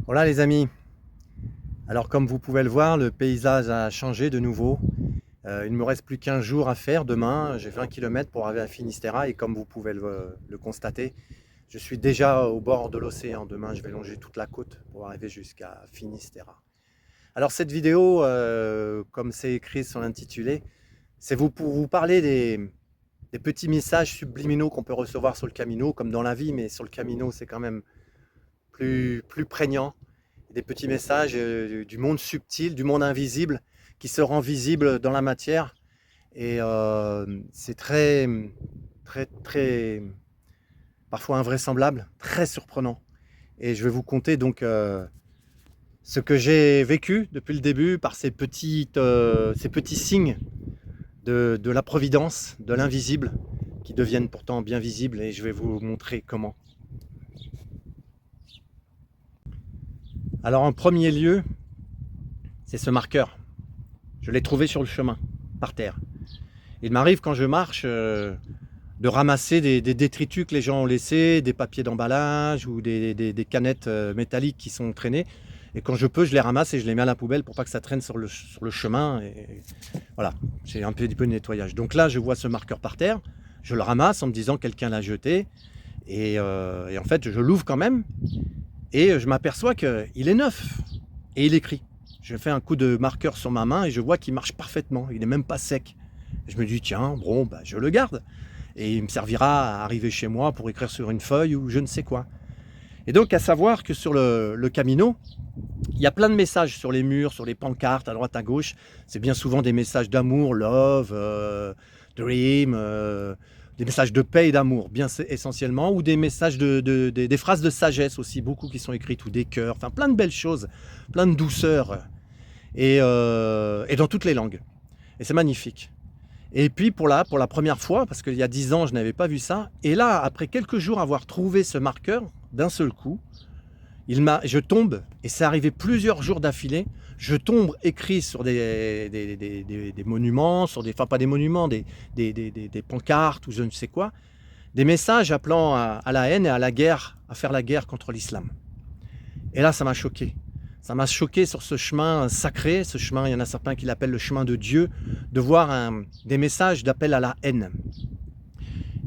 Voilà les amis, alors comme vous pouvez le voir, le paysage a changé de nouveau. Il ne me reste plus qu'un jour à faire. Demain, j'ai 20 km pour arriver à Finistère et comme vous pouvez le constater, je suis déjà au bord de l'océan. Demain, je vais longer toute la côte pour arriver jusqu'à Finistère. Alors cette vidéo, comme c'est écrit sur l'intitulé, c'est pour vous parler des petits messages subliminaux qu'on peut recevoir sur le Camino, comme dans la vie, mais sur le Camino, c'est quand même plus prégnant. Des petits messages du monde subtil, du monde invisible, qui se rend visible dans la matière. Et c'est très, parfois invraisemblable, très surprenant. Et je vais vous conter donc ce que j'ai vécu depuis le début par ces petits signes de la providence, de l'invisible, qui deviennent pourtant bien visibles. Et je vais vous montrer comment. Alors en premier lieu, c'est ce marqueur. Je l'ai trouvé sur le chemin, par terre. Il m'arrive quand je marche de ramasser des détritus que les gens ont laissés, des papiers d'emballage ou des canettes métalliques qui sont traînées. Et quand je peux, je les ramasse et je les mets à la poubelle pour pas que ça traîne sur le chemin. Et voilà, c'est un peu de nettoyage. Donc là, je vois ce marqueur par terre, je le ramasse en me disant quelqu'un l'a jeté. Et en fait, je l'ouvre quand même et je m'aperçois qu'il est neuf et il écrit. Je fais un coup de marqueur sur ma main et je vois qu'il marche parfaitement, il n'est même pas sec. Je me dis tiens, bon, bah, je le garde et il me servira à arriver chez moi pour écrire sur une feuille ou je ne sais quoi. Et donc à savoir que sur le Camino, il y a plein de messages sur les murs, sur les pancartes, à droite, à gauche. C'est bien souvent des messages d'amour, love, dream, des messages de paix et d'amour, bien essentiellement, ou des messages des phrases de sagesse aussi, beaucoup qui sont écrites, ou des cœurs, enfin plein de belles choses, plein de douceur, et dans toutes les langues. Et c'est magnifique. Et puis pour la première fois, parce qu'il y a 10 ans, je n'avais pas vu ça, et là, après quelques jours avoir trouvé ce marqueur, d'un seul coup, je tombe, et c'est arrivé plusieurs jours d'affilée, je tombe écrit sur des monuments, sur enfin pas des monuments, des pancartes ou je ne sais quoi, des messages appelant à la haine et à la guerre, à faire la guerre contre l'islam. Et là, ça m'a choqué. Ça m'a choqué sur ce chemin sacré, ce chemin, il y en a certains qui l'appellent le chemin de Dieu, de voir des messages d'appel à la haine.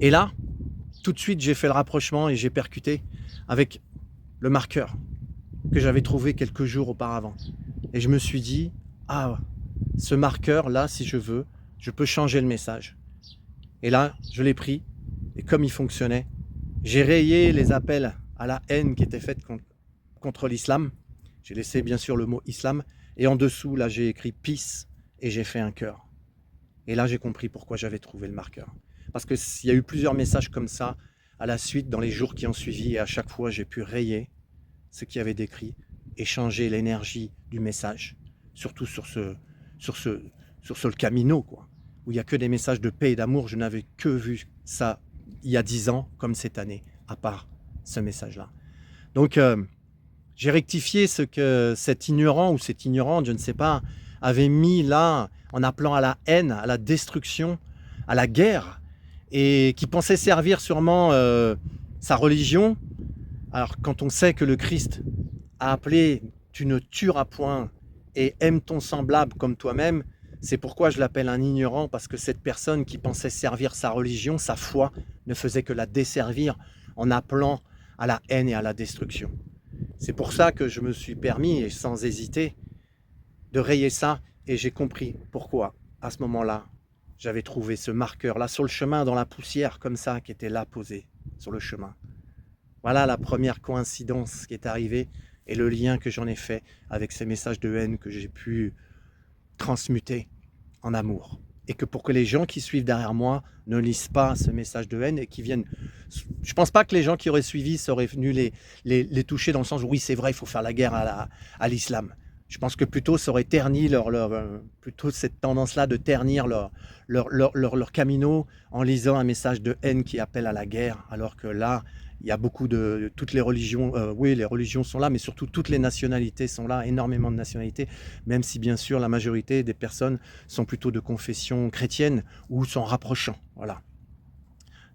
Et là, tout de suite, j'ai fait le rapprochement et j'ai percuté avec le marqueur que j'avais trouvé quelques jours auparavant. Et je me suis dit, ah, ce marqueur-là, si je veux, je peux changer le message. Et là, je l'ai pris, et comme il fonctionnait, j'ai rayé les appels à la haine qui étaient faits contre l'islam. J'ai laissé bien sûr le mot islam, et en dessous, là, j'ai écrit peace, et j'ai fait un cœur. Et là, j'ai compris pourquoi j'avais trouvé le marqueur. Parce qu'il y a eu plusieurs messages comme ça à la suite dans les jours qui ont suivi, et à chaque fois, j'ai pu rayer ce qu'il y avait décrit et changer l'énergie du message, surtout sur le Camino, quoi, où il n'y a que des messages de paix et d'amour. Je n'avais que vu ça il y a 10 ans, comme cette année, à part ce message-là. Donc, j'ai rectifié ce que cet ignorant ou cette ignorante, je ne sais pas, avait mis là en appelant à la haine, à la destruction, à la guerre, et qui pensait servir sûrement sa religion. Alors quand on sait que le Christ a appelé « tu ne tueras point et aime ton semblable comme toi-même », c'est pourquoi je l'appelle un ignorant, parce que cette personne qui pensait servir sa religion, sa foi, ne faisait que la desservir en appelant à la haine et à la destruction. C'est pour ça que je me suis permis, et sans hésiter, de rayer ça, et j'ai compris pourquoi, à ce moment-là, j'avais trouvé ce marqueur-là sur le chemin, dans la poussière, comme ça, qui était là posé sur le chemin. Voilà la première coïncidence qui est arrivée et le lien que j'en ai fait avec ces messages de haine que j'ai pu transmuter en amour. Et que pour que les gens qui suivent derrière moi ne lisent pas ce message de haine et qui viennent... Je ne pense pas que les gens qui auraient suivi seraient venus les toucher dans le sens où oui, c'est vrai, il faut faire la guerre à l'islam. Je pense que plutôt ça aurait terni plutôt cette tendance-là de ternir leur camino en lisant un message de haine qui appelle à la guerre, alors que là, il y a beaucoup de... Toutes les religions, oui, les religions sont là, mais surtout toutes les nationalités sont là, énormément de nationalités, même si bien sûr la majorité des personnes sont plutôt de confession chrétienne ou s'en rapprochant. Voilà.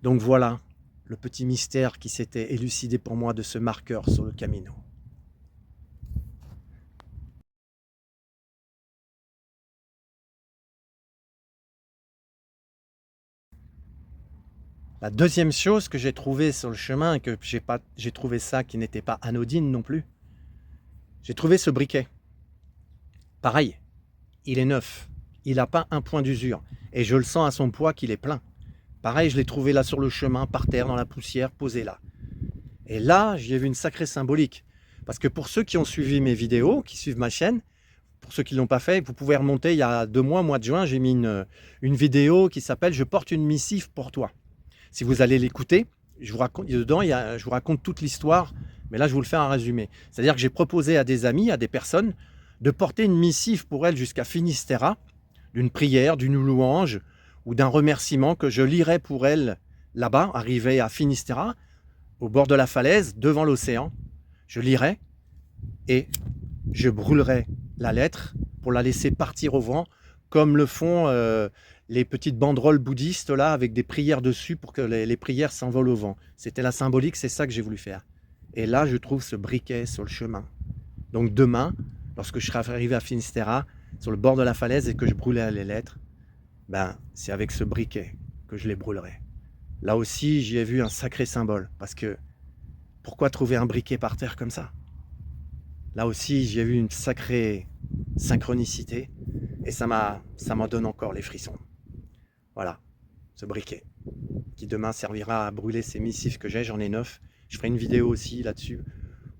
Donc voilà le petit mystère qui s'était élucidé pour moi de ce marqueur sur le Camino. La deuxième chose que j'ai trouvée sur le chemin, et que j'ai trouvé ça qui n'était pas anodine non plus, j'ai trouvé ce briquet. Pareil, il est neuf, il n'a pas un point d'usure, et je le sens à son poids qu'il est plein. Pareil, je l'ai trouvé là sur le chemin, par terre, dans la poussière, posé là. Et là, j'y ai vu une sacrée symbolique. Parce que pour ceux qui ont suivi mes vidéos, qui suivent ma chaîne, pour ceux qui ne l'ont pas fait, vous pouvez remonter il y a 2 mois, mois de juin, j'ai mis une vidéo qui s'appelle « Je porte une missive pour toi ». Si vous allez l'écouter, dedans, je vous raconte toute l'histoire, mais là, je vous le fais en résumé. C'est-à-dire que j'ai proposé à des amis, à des personnes, de porter une missive pour elles jusqu'à Finistère, d'une prière, d'une louange ou d'un remerciement que je lirai pour elles là-bas, arrivé à Finistère, au bord de la falaise, devant l'océan. Je lirai et je brûlerai la lettre pour la laisser partir au vent, comme le font les petites banderoles bouddhistes là, avec des prières dessus pour que les prières s'envolent au vent. C'était la symbolique, c'est ça que j'ai voulu faire. Et là, je trouve ce briquet sur le chemin. Donc demain, lorsque je serai arrivé à Finistère, sur le bord de la falaise et que je brûlerai les lettres, ben, c'est avec ce briquet que je les brûlerai. Là aussi, j'y ai vu un sacré symbole, parce que pourquoi trouver un briquet par terre comme ça? Là aussi, j'y ai vu une sacrée synchronicité, et ça m'en donne encore les frissons. Voilà, ce briquet, qui demain servira à brûler ces missives que j'ai, j'en ai 9. Je ferai une vidéo aussi là-dessus,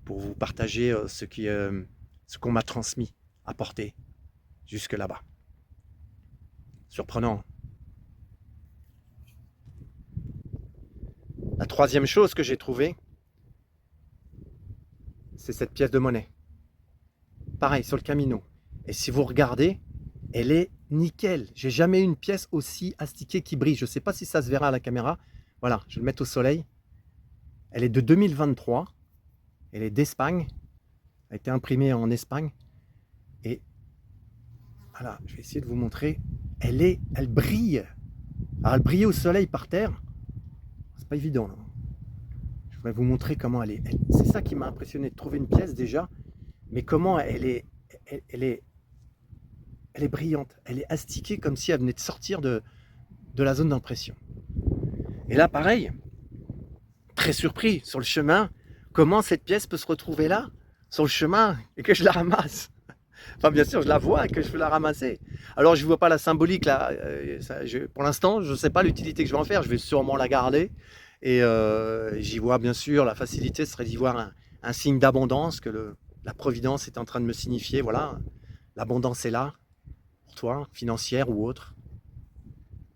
pour vous partager ce qu'on m'a transmis, apporté, jusque là-bas. Surprenant. La troisième chose que j'ai trouvée, c'est cette pièce de monnaie. Pareil, sur le Camino. Et si vous regardez, elle est nickel. J'ai jamais eu une pièce aussi astiquée qui brille. Je ne sais pas si ça se verra à la caméra. Voilà, je vais le mettre au soleil. Elle est de 2023. Elle est d'Espagne. Elle a été imprimée en Espagne. Et voilà, je vais essayer de vous montrer. Elle brille. Alors, elle brillait au soleil par terre. C'est pas évident, là. Je vais vous montrer comment elle est. C'est ça qui m'a impressionné, de trouver une pièce déjà. Mais comment elle est brillante. Elle est astiquée comme si elle venait de sortir de la zone d'impression. Et là, pareil, très surpris sur le chemin, comment cette pièce peut se retrouver là, sur le chemin, et que je la ramasse. Enfin, bien sûr, je la vois et que je peux la ramasser. Alors, je ne vois pas la symbolique là. Pour l'instant, je ne sais pas l'utilité que je vais en faire. Je vais sûrement la garder. Et j'y vois bien sûr la facilité, ce serait d'y voir un signe d'abondance que la providence est en train de me signifier. Voilà, l'abondance est là, pour toi, financière ou autre.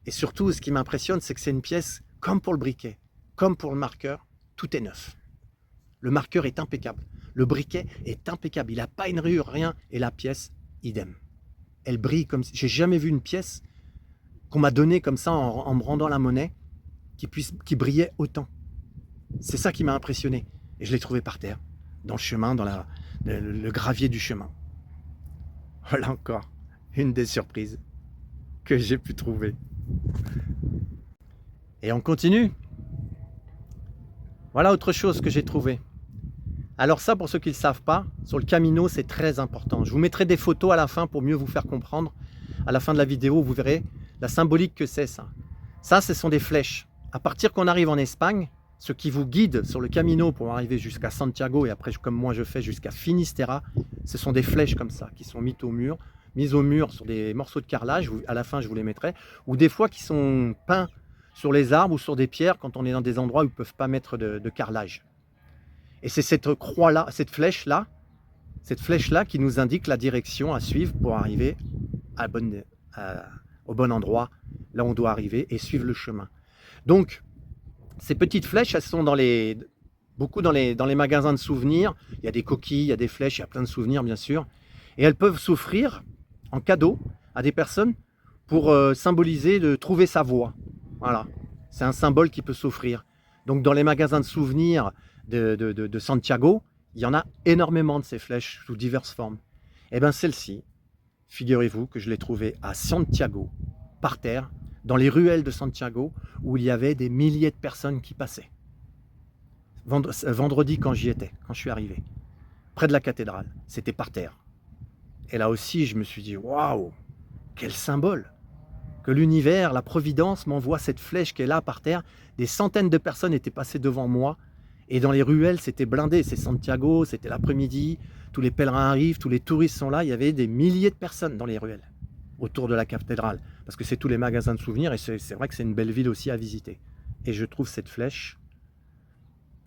Et surtout, ce qui m'impressionne, c'est que c'est une pièce comme pour le briquet, comme pour le marqueur, tout est neuf. Le marqueur est impeccable. Le briquet est impeccable. Il n'a pas une rayure, rien. Et la pièce, idem. Elle brille comme si... J'ai jamais vu une pièce qu'on m'a donnée comme ça en me rendant la monnaie qui brillait autant. C'est ça qui m'a impressionné. Et je l'ai trouvé par terre, dans le chemin, dans le gravier du chemin. Voilà encore une des surprises que j'ai pu trouver. Et on continue. Voilà autre chose que j'ai trouvé. Alors ça, pour ceux qui ne le savent pas, sur le Camino, c'est très important. Je vous mettrai des photos à la fin pour mieux vous faire comprendre. À la fin de la vidéo, vous verrez la symbolique que c'est ça. Ça, ce sont des flèches. À partir qu'on arrive en Espagne, ce qui vous guide sur le Camino pour arriver jusqu'à Santiago et après, comme moi je fais, jusqu'à Finistère, ce sont des flèches comme ça qui sont mises au mur sur des morceaux de carrelage. À la fin, je vous les mettrai. Ou des fois qui sont peints sur les arbres ou sur des pierres quand on est dans des endroits où ils ne peuvent pas mettre de carrelage. Et c'est cette croix-là, cette flèche-là qui nous indique la direction à suivre pour arriver au bon endroit, là où on doit arriver et suivre le chemin. Donc, ces petites flèches, elles sont beaucoup dans les magasins de souvenirs. Il y a des coquilles, il y a des flèches, il y a plein de souvenirs bien sûr. Et elles peuvent s'offrir en cadeau à des personnes pour symboliser de trouver sa voie. Voilà, c'est un symbole qui peut s'offrir. Donc dans les magasins de souvenirs de Santiago, il y en a énormément de ces flèches sous diverses formes. Et bien celle-ci, figurez-vous que je l'ai trouvée à Santiago, par terre, dans les ruelles de Santiago, où il y avait des milliers de personnes qui passaient. Vendredi quand j'y étais, quand je suis arrivé, près de la cathédrale, c'était par terre. Et là aussi, je me suis dit, waouh, quel symbole! que l'univers, la providence m'envoie cette flèche qui est là par terre. Des centaines de personnes étaient passées devant moi et dans les ruelles, c'était blindé. C'est Santiago, c'était l'après-midi, tous les pèlerins arrivent, tous les touristes sont là. Il y avait des milliers de personnes dans les ruelles autour de la cathédrale parce que c'est tous les magasins de souvenirs et c'est vrai que c'est une belle ville aussi à visiter. Et je trouve cette flèche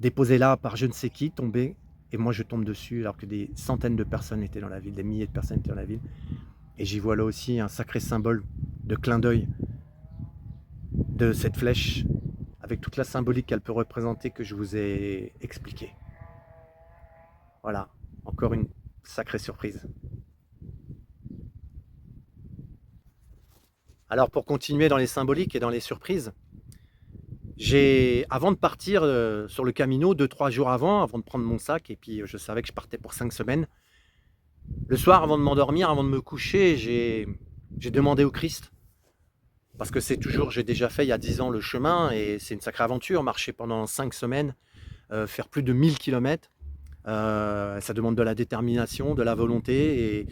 déposée là par je ne sais qui, tombée, et moi je tombe dessus alors que des centaines de personnes étaient dans la ville, des milliers de personnes étaient dans la ville. Et j'y vois là aussi un sacré symbole de clin d'œil de cette flèche avec toute la symbolique qu'elle peut représenter que je vous ai expliqué. Voilà, encore une sacrée surprise. Alors pour continuer dans les symboliques et dans les surprises, avant de partir sur le Camino, 2-3 jours avant de prendre mon sac, et puis je savais que je partais pour 5 semaines, le soir avant de m'endormir, avant de me coucher, j'ai demandé au Christ, parce que c'est toujours, j'ai déjà fait il y a 10 ans le chemin, et c'est une sacrée aventure, marcher pendant 5 semaines, faire plus de 1000 km, ça demande de la détermination, de la volonté,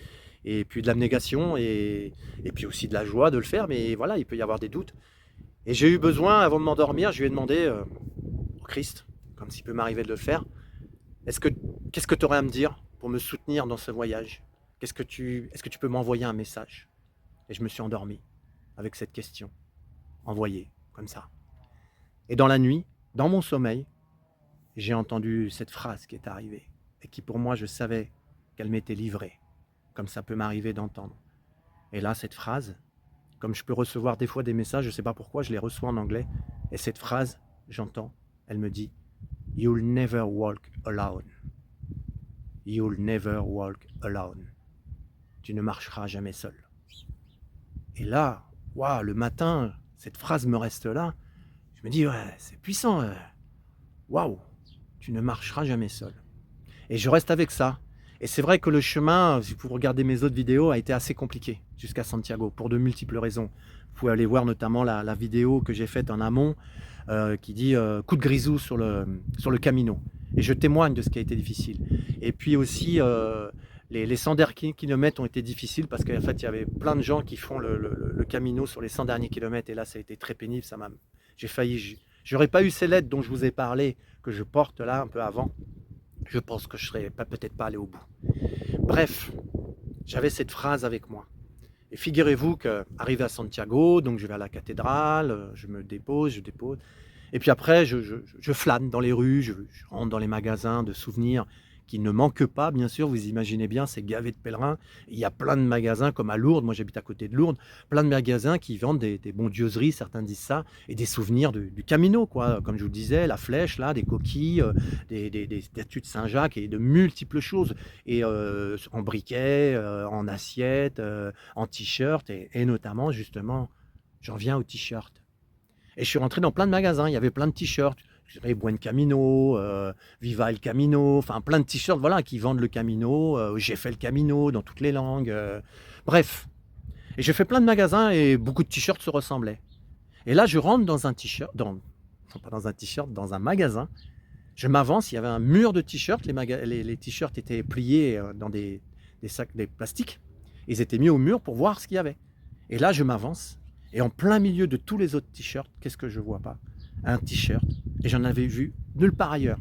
et puis de l'abnégation, et puis aussi de la joie de le faire, mais voilà, il peut y avoir des doutes. Et j'ai eu besoin, avant de m'endormir, je lui ai demandé au Christ, comme s'il peut m'arriver de le faire, qu'est-ce que tu aurais à me dire pour me soutenir dans ce voyage? Est-ce que tu peux m'envoyer un message? Et je me suis endormi avec cette question, envoyée, comme ça. Et dans la nuit, dans mon sommeil, j'ai entendu cette phrase qui est arrivée, et qui pour moi, je savais qu'elle m'était livrée, comme ça peut m'arriver d'entendre. Et là, cette phrase, comme je peux recevoir des fois des messages, je ne sais pas pourquoi, je les reçois en anglais, et cette phrase, j'entends, elle me dit « You'll never walk alone. You'll never walk alone. » Tu ne marcheras jamais seul. Et là, waouh, le matin, cette phrase me reste là. Je me dis, ouais, c'est puissant. Waouh, tu ne marcheras jamais seul. Et je reste avec ça. Et c'est vrai que le chemin, si vous regardez mes autres vidéos, a été assez compliqué jusqu'à Santiago pour de multiples raisons. Vous pouvez aller voir notamment la vidéo que j'ai faite en amont qui dit coup de grisou sur le Camino. Et je témoigne de ce qui a été difficile. Et puis aussi, les 100 derniers kilomètres ont été difficiles parce qu'en fait, il y avait plein de gens qui font le Camino sur les 100 derniers kilomètres. Et là, ça a été très pénible. J'ai failli. J'aurais pas eu ces lettres dont je vous ai parlé, que je porte là un peu avant. Je pense que je ne serais peut-être pas allé au bout. Bref, j'avais cette phrase avec moi. Et figurez-vous qu'arrivé à Santiago, donc je vais à la cathédrale, je dépose. Et puis après, je flâne dans les rues, je rentre dans les magasins de souvenirs qui ne manquent pas, bien sûr. Vous imaginez bien, c'est gavé de pèlerins. Il y a plein de magasins, comme à Lourdes, moi j'habite à côté de Lourdes, plein de magasins qui vendent des bondieuseries, certains disent ça, et des souvenirs du Camino, quoi. Comme je vous le disais, la flèche, là, des coquilles, des statues de Saint-Jacques et de multiples choses. Et en briquet, en assiette, en t-shirt, et notamment, justement, j'en viens aux t-shirts. Et je suis rentré dans plein de magasins, il y avait plein de t-shirts. Buen Camino, Viva el Camino, enfin plein de t-shirts voilà, qui vendent le Camino, j'ai fait le Camino dans toutes les langues, bref. Et j'ai fait plein de magasins et beaucoup de t-shirts se ressemblaient. Et là, je rentre dans un t-shirt, pas dans un t-shirt, dans un magasin. Je m'avance, il y avait un mur de t-shirts, les t-shirts étaient pliés dans des sacs, des plastiques. Ils étaient mis au mur pour voir ce qu'il y avait. Et là, je m'avance, et en plein milieu de tous les autres t-shirts, qu'est-ce que je vois pas? Un t-shirt, et j'en avais vu nulle part ailleurs.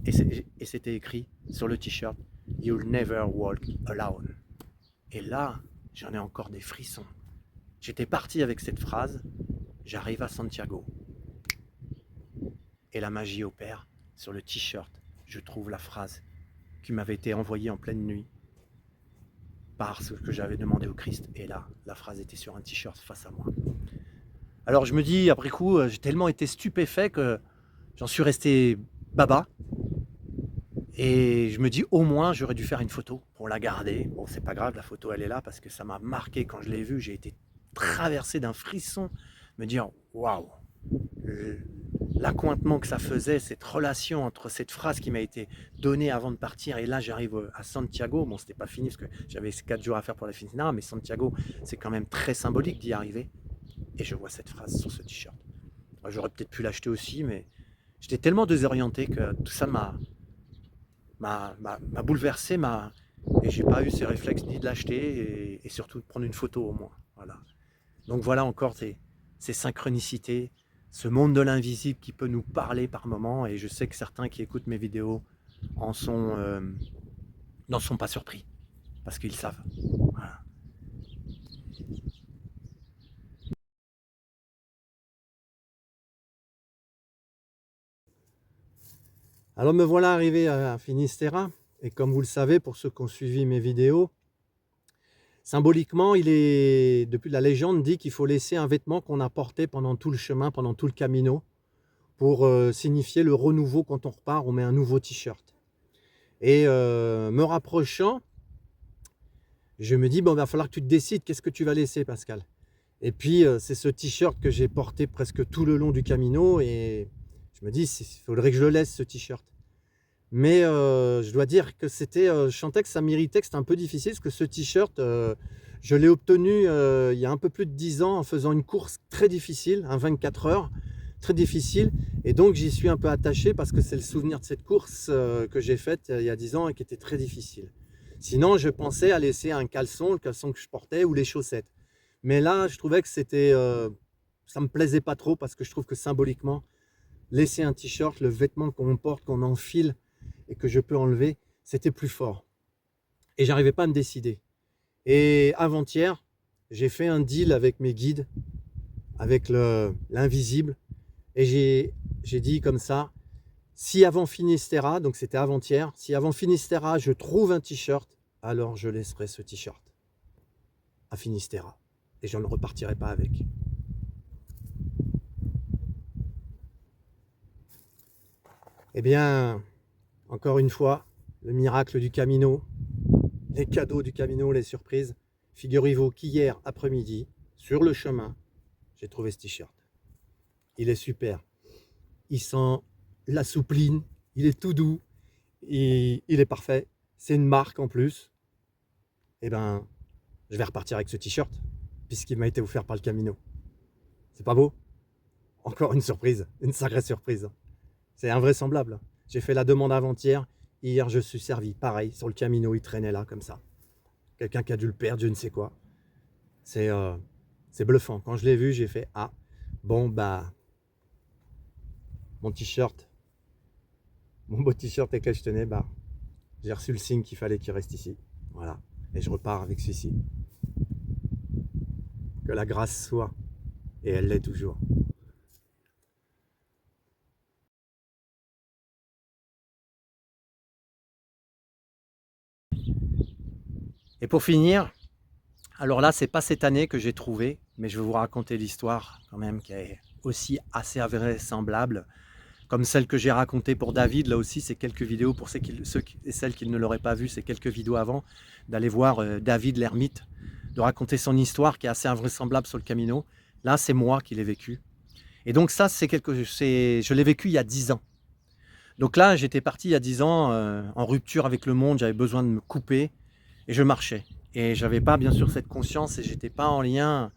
Et c'était écrit sur le t-shirt « You'll never walk alone ». Et là, j'en ai encore des frissons. J'étais parti avec cette phrase, j'arrive à Santiago. Et la magie opère. Sur le t-shirt, je trouve la phrase qui m'avait été envoyée en pleine nuit par ce que j'avais demandé au Christ. Et là, la phrase était sur un t-shirt face à moi. Alors je me dis, après coup, j'ai tellement été stupéfait que j'en suis resté baba. Et je me dis, au moins, j'aurais dû faire une photo pour la garder. Bon, c'est pas grave, la photo, elle est là parce que ça m'a marqué quand je l'ai vue. J'ai été traversé d'un frisson, me dire, waouh, l'accointement que ça faisait, cette relation entre cette phrase qui m'a été donnée avant de partir. Et là, j'arrive à Santiago. Bon, c'était pas fini parce que j'avais 4 jours à faire pour la finale, mais Santiago, c'est quand même très symbolique d'y arriver. Et je vois cette phrase sur ce t-shirt. J'aurais peut-être pu l'acheter aussi, mais j'étais tellement désorienté que tout ça m'a bouleversé, et j'ai pas eu ces réflexes ni de l'acheter et surtout de prendre une photo au moins. Voilà. Donc voilà encore ces synchronicités, ce monde de l'invisible qui peut nous parler par moments, et je sais que certains qui écoutent mes vidéos n'en sont pas surpris, parce qu'ils savent. Voilà. Alors me voilà arrivé à Finistère, et comme vous le savez, pour ceux qui ont suivi mes vidéos, symboliquement, depuis la légende dit qu'il faut laisser un vêtement qu'on a porté pendant tout le chemin, pendant tout le camino, pour signifier le renouveau. Quand on repart, on met un nouveau t-shirt. Et me rapprochant, je me dis, bon, il va falloir que tu te décides, qu'est-ce que tu vas laisser, Pascal? Et puis, c'est ce t-shirt que j'ai porté presque tout le long du camino, et je me dis, il faudrait que je le laisse, ce t-shirt. Mais je dois dire que je sentais que ça méritait, que c'était un peu difficile, parce que ce t-shirt, je l'ai obtenu il y a un peu plus de 10 ans en faisant une course très difficile, un 24 heures, très difficile. Et donc j'y suis un peu attaché parce que c'est le souvenir de cette course que j'ai faite il y a 10 ans et qui était très difficile. Sinon, je pensais à laisser un caleçon, le caleçon que je portais, ou les chaussettes. Mais là, je trouvais que ça me plaisait pas trop, parce que je trouve que symboliquement, laisser un t-shirt, le vêtement qu'on porte, qu'on enfile et que je peux enlever, c'était plus fort. Et j'arrivais pas à me décider. Et avant-hier, j'ai fait un deal avec mes guides, avec l'invisible, et j'ai dit comme ça, si avant Finistère, donc c'était avant-hier, si avant Finistère je trouve un t-shirt, alors je laisserai ce t-shirt à Finistère et je ne repartirai pas avec. Eh bien, encore une fois, le miracle du Camino, les cadeaux du Camino, les surprises. Figurez-vous qu'hier après-midi, sur le chemin, j'ai trouvé ce t-shirt. Il est super. Il sent la soupline, il est tout doux, il est parfait. C'est une marque en plus. Eh ben, je vais repartir avec ce t-shirt, puisqu'il m'a été offert par le Camino. C'est pas beau? Encore une surprise, une sacrée surprise. C'est invraisemblable. J'ai fait la demande avant-hier. Hier, je suis servi. Pareil, sur le Camino, il traînait là, comme ça. Quelqu'un qui a dû le perdre, je ne sais quoi. C'est bluffant. Quand je l'ai vu, j'ai fait, ah, bon, bah, mon t-shirt, mon beau t-shirt avec lequel je tenais, bah, j'ai reçu le signe qu'il fallait qu'il reste ici. Voilà. Et je repars avec celui-ci. Que la grâce soit. Et elle l'est toujours. Et pour finir, alors là, c'est pas cette année que j'ai trouvé, mais je vais vous raconter l'histoire quand même qui est aussi assez vraisemblable, comme celle que j'ai racontée pour David. Là aussi, c'est quelques vidéos pour ceux et celles qui ne l'auraient pas vu, c'est quelques vidéos avant, d'aller voir David l'ermite, de raconter son histoire qui est assez invraisemblable sur le Camino. Là, c'est moi qui l'ai vécu. Et donc ça, je l'ai vécu il y a 10 ans. Donc là, j'étais parti il y a 10 ans en rupture avec le monde, j'avais besoin de me couper et je marchais. Et j'avais pas bien sûr cette conscience et j'étais pas en lien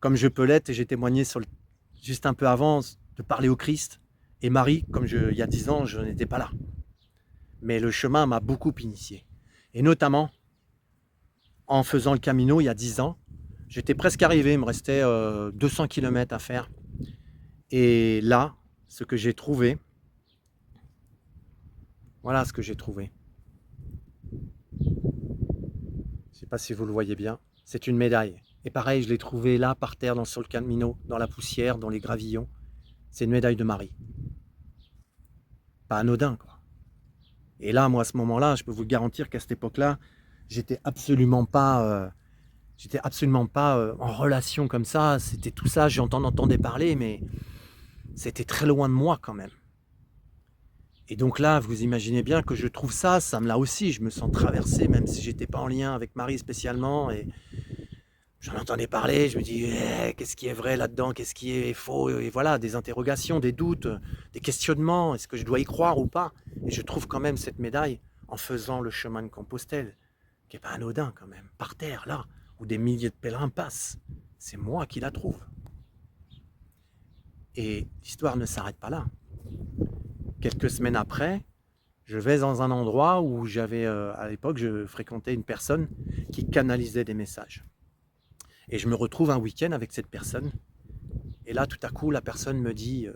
comme je peux l'être, et j'ai témoigné juste un peu avant de parler au Christ. Et Marie, il y a 10 ans, je n'étais pas là. Mais le chemin m'a beaucoup initié. Et notamment, en faisant le Camino il y a 10 ans, j'étais presque arrivé, il me restait 200 km à faire. Et là, ce que j'ai trouvé, voilà ce que j'ai trouvé. Je ne sais pas si vous le voyez bien, c'est une médaille. Et pareil, je l'ai trouvée là, par terre, sur le Camino, dans la poussière, dans les gravillons. C'est une médaille de Marie. Pas anodin, quoi. Et là, moi, à ce moment-là, je peux vous le garantir qu'à cette époque-là, j'étais absolument pas en relation comme ça. C'était tout ça, entendais parler, mais c'était très loin de moi quand même. Et donc là, vous imaginez bien que je trouve ça me l'a aussi. Je me sens traversé, même si j'étais pas en lien avec Marie spécialement. Et j'en entendais parler, je me dis, qu'est-ce qui est vrai là-dedans, qu'est-ce qui est faux? Et voilà, des interrogations, des doutes, des questionnements. Est-ce que je dois y croire ou pas? Et je trouve quand même cette médaille en faisant le chemin de Compostelle, qui n'est pas anodin quand même, par terre, là, où des milliers de pèlerins passent. C'est moi qui la trouve. Et l'histoire ne s'arrête pas là. Quelques semaines après, je vais dans un endroit où à l'époque, je fréquentais une personne qui canalisait des messages. Et je me retrouve un week-end avec cette personne. Et là, tout à coup, la personne me dit,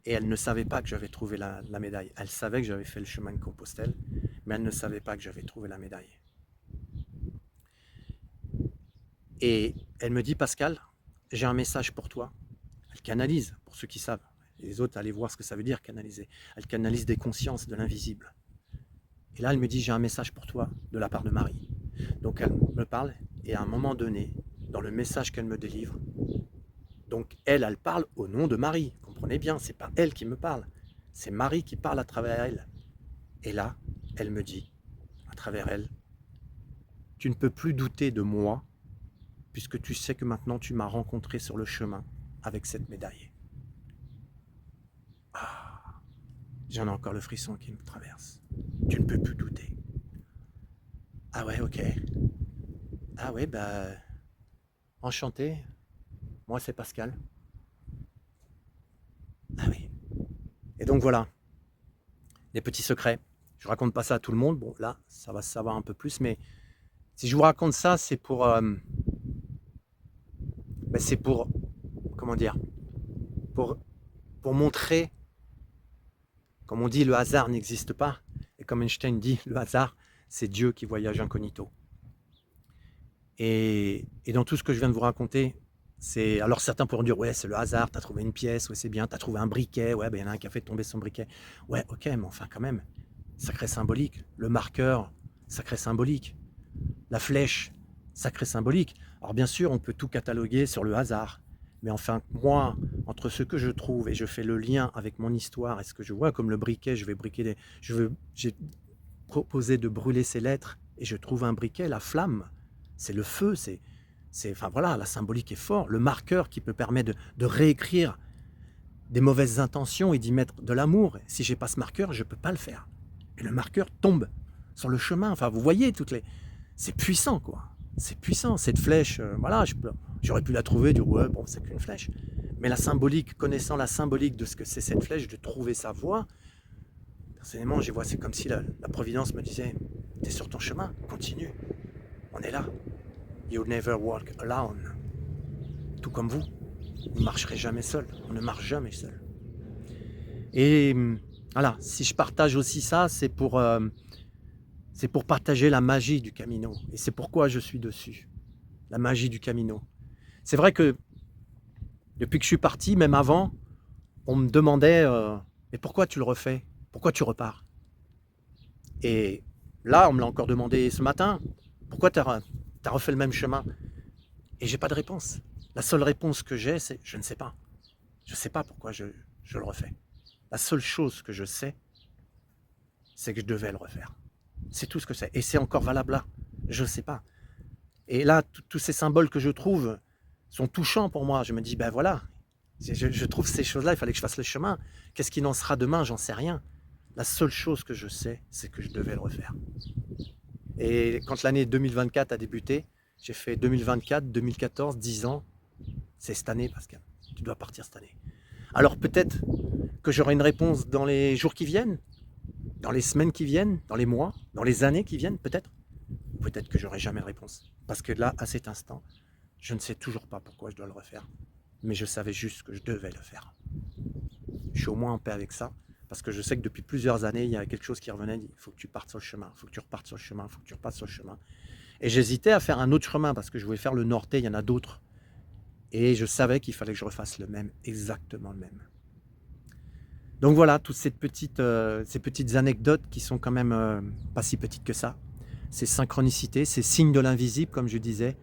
et elle ne savait pas que j'avais trouvé la médaille. Elle savait que j'avais fait le chemin de Compostelle, mais elle ne savait pas que j'avais trouvé la médaille. Et elle me dit, Pascal, j'ai un message pour toi. Elle canalise, pour ceux qui savent. Et les autres, allez voir ce que ça veut dire canaliser. Elle canalise des consciences de l'invisible. Et là, elle me dit, j'ai un message pour toi de la part de Marie. Donc elle me parle, et à un moment donné, dans le message qu'elle me délivre, donc elle parle au nom de Marie. Comprenez bien, c'est pas elle qui me parle. C'est Marie qui parle à travers elle. Et là, elle me dit, à travers elle, tu ne peux plus douter de moi, puisque tu sais que maintenant tu m'as rencontré sur le chemin avec cette médaille. Ah, j'en ai encore le frisson qui me traverse. Tu ne peux plus douter. Ah ouais, ok. Ah ouais, bah, enchanté. Moi, c'est Pascal. Ah oui. Et donc voilà, les petits secrets. Je raconte pas ça à tout le monde. Bon, là, ça va se savoir un peu plus, mais si je vous raconte ça, c'est pour, comment dire, pour, pour montrer, comme on dit, le hasard n'existe pas. Et comme Einstein dit, le hasard, c'est Dieu qui voyage incognito. Et dans tout ce que je viens de vous raconter, c'est. Alors certains pourront dire, ouais, c'est le hasard, t'as trouvé une pièce, ouais, c'est bien, t'as trouvé un briquet, ouais, ben, y en a un qui a fait tomber son briquet. Ouais, ok, mais enfin, quand même, sacré symbolique. Le marqueur, sacré symbolique. La flèche, sacré symbolique. Alors bien sûr, on peut tout cataloguer sur le hasard. Mais enfin, moi, entre ce que je trouve et je fais le lien avec mon histoire et ce que je vois comme le briquet, j'ai proposé de brûler ces lettres et je trouve un briquet, la flamme, c'est le feu, enfin voilà, la symbolique est forte. Le marqueur qui peut permettre de réécrire des mauvaises intentions et d'y mettre de l'amour. Si j'ai pas ce marqueur, je peux pas le faire. Et le marqueur tombe sur le chemin. Enfin, vous voyez c'est puissant, quoi. C'est puissant, cette flèche, voilà, j'aurais pu la trouver, dire ouais, bon, c'est qu'une flèche. Mais la symbolique, connaissant la symbolique de ce que c'est cette flèche, de trouver sa voie, personnellement, j'y vois, c'est comme si la Providence me disait, t'es sur ton chemin, continue, on est là. You'll never walk alone. Tout comme vous, vous ne marcherez jamais seul, on ne marche jamais seul. Et voilà, si je partage aussi ça, c'est pour partager la magie du Camino. Et c'est pourquoi je suis dessus. La magie du Camino. C'est vrai que depuis que je suis parti, même avant, on me demandait mais pourquoi tu le refais? Pourquoi tu repars? Et là, on me l'a encore demandé ce matin. Pourquoi tu as refait le même chemin? Et j'ai pas de réponse. La seule réponse que j'ai, c'est je ne sais pas. Je ne sais pas pourquoi je le refais. La seule chose que je sais, c'est que je devais le refaire. C'est tout ce que c'est. Et c'est encore valable là. Je ne sais pas. Et là, tous ces symboles que je trouve sont touchants pour moi. Je me dis, ben voilà, je trouve ces choses-là, il fallait que je fasse le chemin. Qu'est-ce qu'il en sera demain? J'en sais rien. La seule chose que je sais, c'est que je devais le refaire. Et quand l'année 2024 a débuté, j'ai fait 2024, 2014, 10 ans. C'est cette année, Pascal. Tu dois partir cette année. Alors peut-être que j'aurai une réponse dans les jours qui viennent, dans les semaines qui viennent, dans les mois, dans les années qui viennent, peut-être. Peut-être que j'aurai jamais de réponse. Parce que là, à cet instant, je ne sais toujours pas pourquoi je dois le refaire. Mais je savais juste que je devais le faire. Je suis au moins en paix avec ça. Parce que je sais que depuis plusieurs années, il y a quelque chose qui revenait, il faut que tu partes sur le chemin, il faut que tu repartes sur le chemin, il faut que tu repartes sur le chemin. Et j'hésitais à faire un autre chemin parce que je voulais faire le Norté, il y en a d'autres. Et je savais qu'il fallait que je refasse le même, exactement le même. Donc voilà, toutes ces petites anecdotes qui sont quand même pas si petites que ça. Ces synchronicités, ces signes de l'invisible, comme je disais.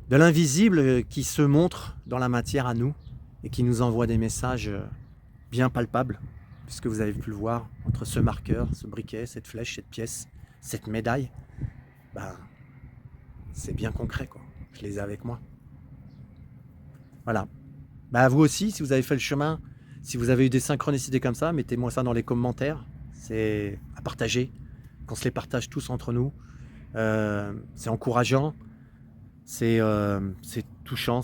De l'invisible qui se montre dans la matière à nous et qui nous envoie des messages bien palpables, puisque vous avez pu le voir, entre ce marqueur, ce briquet, cette flèche, cette pièce, cette médaille, ben, c'est bien concret, quoi. Je les ai avec moi. Voilà. Ben, vous aussi, si vous avez fait le chemin, si vous avez eu des synchronicités comme ça, mettez-moi ça dans les commentaires. C'est à partager, qu'on se les partage tous entre nous. C'est encourageant, c'est touchant,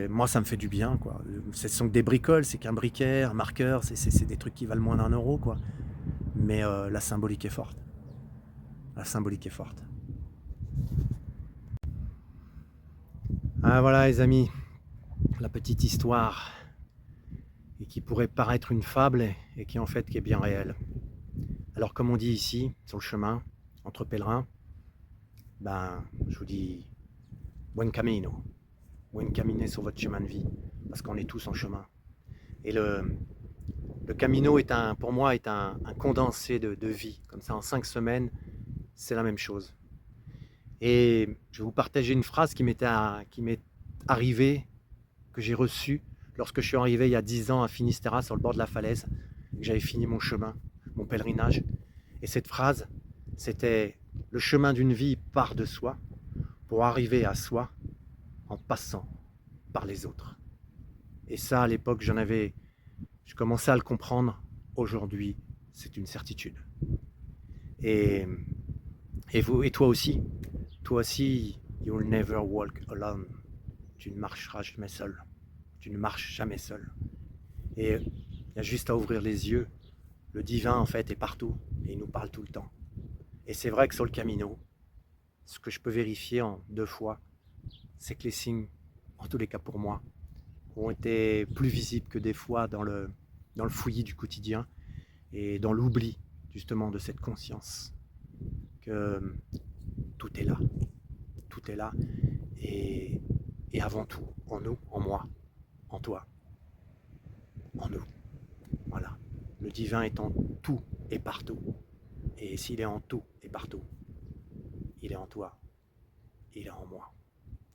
moi ça me fait du bien, quoi. Ce sont que des bricoles, c'est qu'un briquet, un marqueur, c'est des trucs qui valent moins d'1 euro, quoi. Mais la symbolique est forte. La symbolique est forte. Ah voilà les amis, la petite histoire, et qui pourrait paraître une fable, et qui en fait qui est bien réelle. Alors comme on dit ici, sur le chemin, entre pèlerins, ben je vous dis buen camino, buen camino sur votre chemin de vie, parce qu'on est tous en chemin. Et le camino est pour moi est un condensé de vie, comme ça en 5 semaines, c'est la même chose. Et je vais vous partager une phrase qui m'est arrivée, que j'ai reçue lorsque je suis arrivé il y a 10 ans à Finistère, sur le bord de la falaise, que j'avais fini mon chemin, mon pèlerinage. Et cette phrase, c'était: le chemin d'une vie part de soi pour arriver à soi en passant par les autres. Et ça, à l'époque, je commençais à le comprendre. Aujourd'hui, c'est une certitude. Et, et toi aussi, you'll never walk alone. Tu ne marcheras jamais seul. Tu ne marches jamais seul. Et il y a juste à ouvrir les yeux. Le divin, en fait, est partout et il nous parle tout le temps. Et c'est vrai que sur le Camino, ce que je peux vérifier en 2 fois, c'est que les signes, en tous les cas pour moi, ont été plus visibles que des fois dans le fouillis du quotidien et dans l'oubli justement de cette conscience que tout est là, tout est là, et, et avant tout en nous, en moi, en toi, en nous. Voilà. Le divin est en tout et partout. Et s'il est en tout et partout, il est en toi, il est en moi.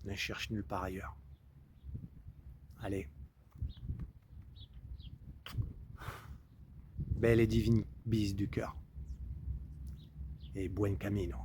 Ne cherche nulle part ailleurs. Allez, belle et divine bise du cœur. Et buen camino.